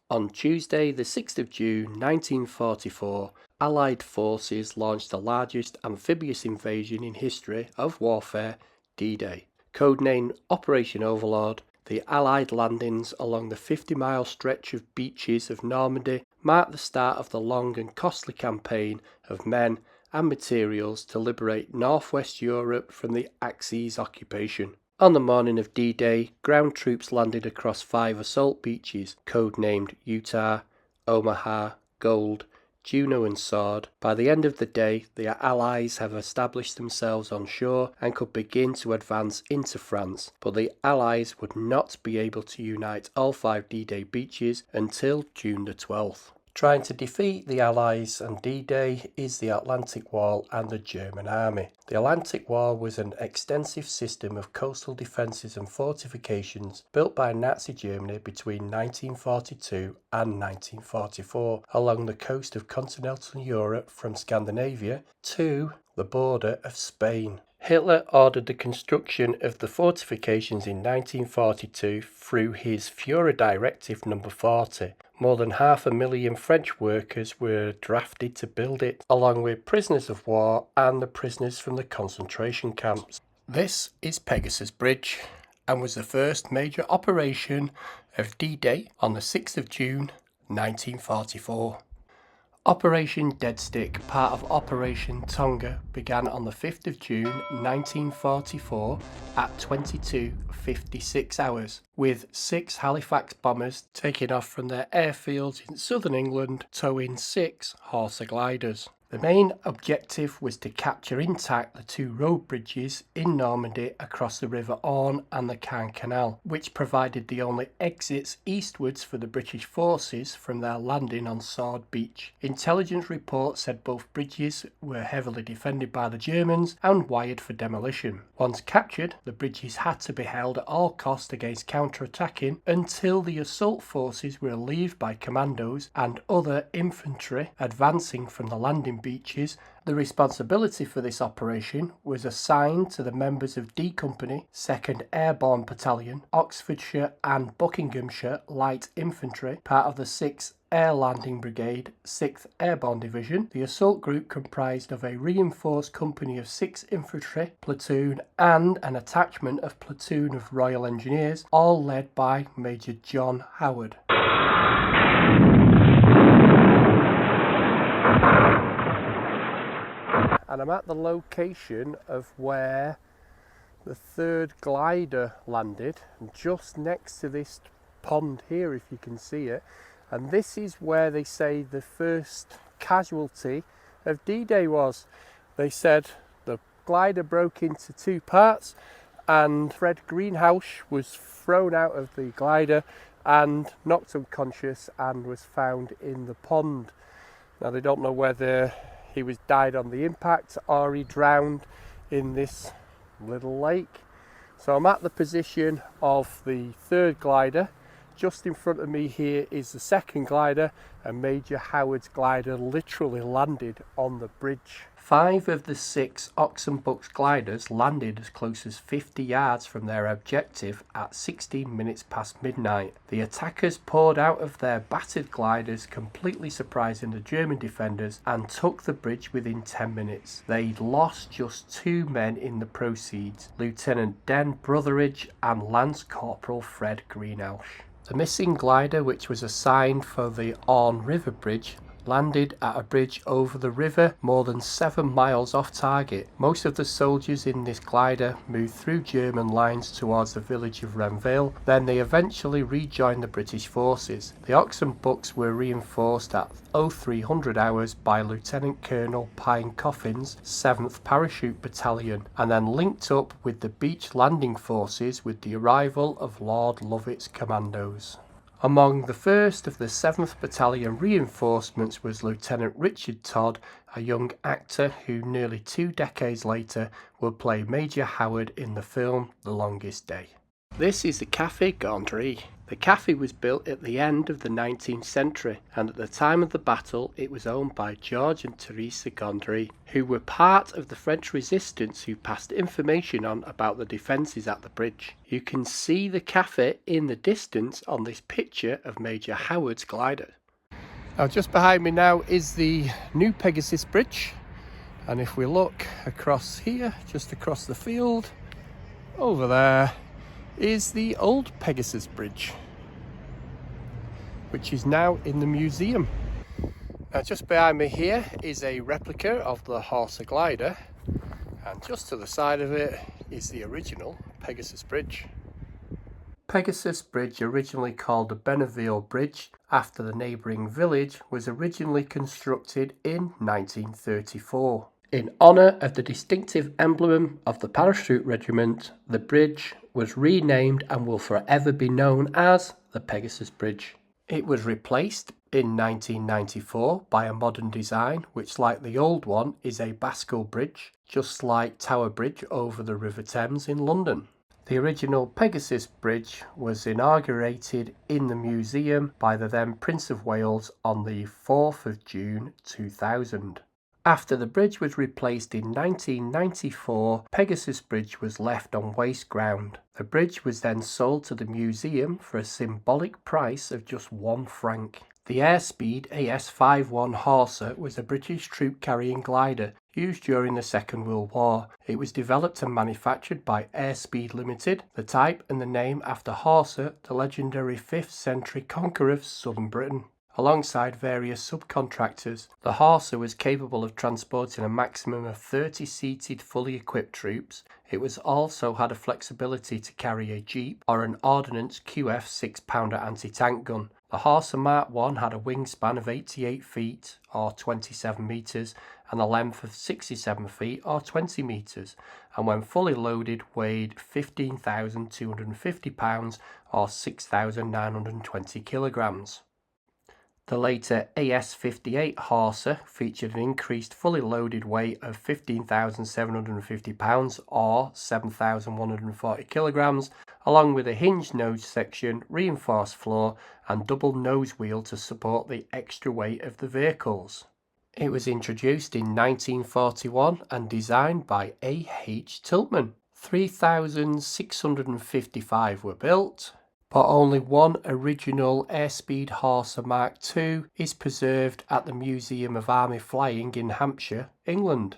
On Tuesday, the 6th of June 1944, Allied forces launched the largest amphibious invasion in history of warfare, D-Day. Codenamed Operation Overlord, the Allied landings along the 50-mile stretch of beaches of Normandy marked the start of the long and costly campaign of men and materials to liberate northwest Europe from the Axis occupation. On the morning of D-Day, ground troops landed across 5 assault beaches, codenamed Utah, Omaha, Gold, Juno and Sword. By the end of the day, the Allies have established themselves on shore and could begin to advance into France, but the Allies would not be able to unite all 5 D-Day beaches until June the 12th. Trying to defeat the Allies on D-Day is the Atlantic Wall and the German army. The Atlantic Wall was an extensive system of coastal defences and fortifications built by Nazi Germany between 1942 and 1944 along the coast of continental Europe from Scandinavia to the border of Spain. Hitler ordered the construction of the fortifications in 1942 through his Führer Directive No. 40. More than 500,000 French workers were drafted to build it, along with prisoners of war and the prisoners from the concentration camps. This is Pegasus Bridge and was the first major operation of D-Day on the 6th of June 1944. Operation Dead Stick, part of Operation Tonga, began on the 5th of June 1944 at 22:56 hours, with 6 Halifax bombers taking off from their airfields in southern England, towing 6 Horsa gliders. The main objective was to capture intact the 2 road bridges in Normandy across the River Orne and the Caen Canal, which provided the only exits eastwards for the British forces from their landing on Sword Beach. Intelligence reports said both bridges were heavily defended by the Germans and wired for demolition. Once captured, the bridges had to be held at all costs against counter-attacking until the assault forces were relieved by commandos and other infantry advancing from the landing beaches. The responsibility for this operation was assigned to the members of D Company, 2nd Airborne Battalion, Oxfordshire and Buckinghamshire Light Infantry, part of the 6th Air Landing Brigade, 6th Airborne Division. The assault group comprised of a reinforced company of 6 infantry platoon and an attachment of platoon of Royal Engineers, all led by Major John Howard. And I'm at the location of where the 3rd glider landed, just next to this pond here, if you can see it. And this is where they say the first casualty of D-Day was. They said the glider broke into 2 parts and Fred Greenhouse was thrown out of the glider and knocked unconscious and was found in the pond. Now they don't know whether he died on the impact or he drowned in this little lake. So I'm at the position of the 3rd glider. Just in front of me here is the 2nd glider, and Major Howard's glider literally landed on the bridge. 5 of the 6 Ox and Bucks gliders landed as close as 50 yards from their objective at 16 minutes past midnight. The attackers poured out of their battered gliders, completely surprising the German defenders, and took the bridge within 10 minutes. They'd lost just 2 men in the proceeds, Lieutenant Den Brotheridge and Lance Corporal Fred Greenhouse. The missing glider, which was assigned for the Orne River Bridge, landed at a bridge over the river more than 7 miles off target. Most of the soldiers in this glider moved through German lines towards the village of Renville. Then they eventually rejoined the British forces. The Ox and Bucks were reinforced at 0300 hours by Lieutenant Colonel Pine Coffin's 7th Parachute Battalion, and then linked up with the beach landing forces with the arrival of Lord Lovett's commandos. Among the first of the 7th Battalion reinforcements was Lieutenant Richard Todd, a young actor who nearly 2 decades later would play Major Howard in the film The Longest Day. This is the Café Gondry. The cafe was built at the end of the 19th century, and at the time of the battle it was owned by George and Teresa Gondry, who were part of the French resistance who passed information on about the defences at the bridge. You can see the cafe in the distance on this picture of Major Howard's glider. Now just behind me now is the new Pegasus bridge, and if we look across here, just across the field, over there is the old Pegasus bridge, which is now in the museum. Now just behind me here is a replica of the Horsa glider, and just to the side of it is the original Pegasus bridge. Pegasus Bridge, originally called the Benneville Bridge after the neighbouring village, was originally constructed in 1934. In honour of the distinctive emblem of the parachute regiment, the bridge was renamed and will forever be known as the Pegasus Bridge. It was replaced in 1994 by a modern design which, like the old one, is a Bascule bridge, just like Tower Bridge over the River Thames in London. The original Pegasus Bridge was inaugurated in the museum by the then Prince of Wales on the 4th of June 2000. After the bridge was replaced in 1994, Pegasus Bridge was left on waste ground. The bridge was then sold to the museum for a symbolic price of just £1. The Airspeed AS-51 Horsa was a British troop-carrying glider used during the Second World War. It was developed and manufactured by Airspeed Limited, the type and the name after Horsa, the legendary 5th century conqueror of southern Britain. Alongside various subcontractors, the Horsa was capable of transporting a maximum of 30 seated fully equipped troops. It was also had a flexibility to carry a jeep or an ordnance QF 6-pounder anti-tank gun. The Horsa Mark I had a wingspan of 88 feet or 27 metres and a length of 67 feet or 20 metres, and when fully loaded weighed 15,250 pounds or 6,920 kilograms. The later AS-58 Horsa featured an increased fully loaded weight of 15,750 pounds or 7,140 kilograms, along with a hinged nose section, reinforced floor and double nose wheel to support the extra weight of the vehicles. It was introduced in 1941 and designed by A.H. Tiltman. 3,655 were built, but only one original Airspeed Horsa Mark II is preserved at the Museum of Army Flying in Hampshire, England.